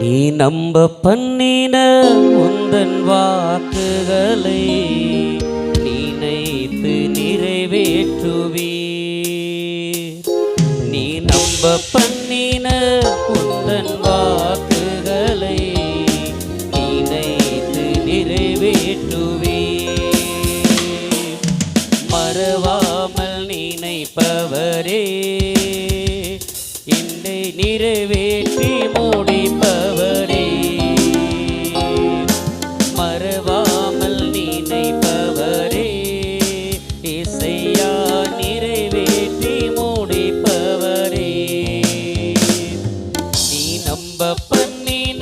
நீ நம்ப பண்ணின உந்தன் வாக்குகளை நினைத்து நிறைவேற்றுவீர். நீ நம்ப பண்ணின உந்தன் வாக்குகளை நினைத்து நிறைவேற்றுவீர். மறவாமல் நினைப்பவரே, என்னை நிறைவேற்றி முடிப்பவரே. மறவாமல் நினைப்பவரே, இசையா நிறைவேற்றி முடிப்பவரே. நீ நம்ப பண்ணின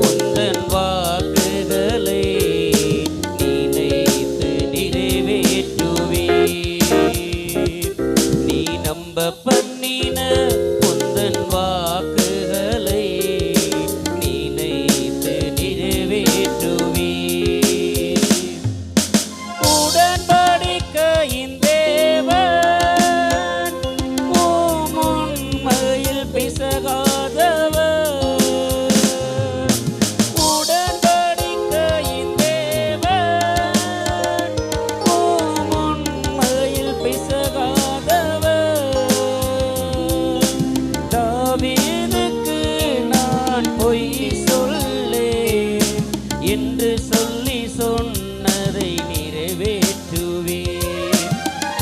உந்தன் வாக்குகளை நினைத்து நிறைவேற்றுவீர். நீ நம்ப பண்ணின உந்தன் வாக்குகளை நினைத்து நிறைவேற்றுவீர். உடன்படிக்கையின் தேவன், உம்முண்மையில் பிசகாதவர். உடன்படிக்கையின் தேவன், உம்முண்மையில் பிசகாதவர். தாவீதுக்கு நான் பொய் சொல்லேன் என்று சொல்லி சொன்னதை நிறைவேற்றுவேன்.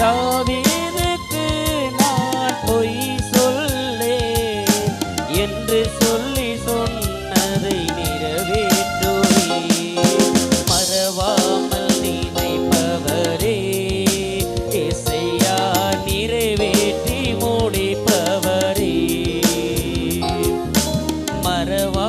தாவீதுக்கு நான் பொய் சொல்லேன் என்று சொல்லி சொன்னதை நிறைவேற்றுவேன். மறவாமல் நினைப்பவரே, இசையா நிறைவேற்றி முடிப்பவரே. மறவா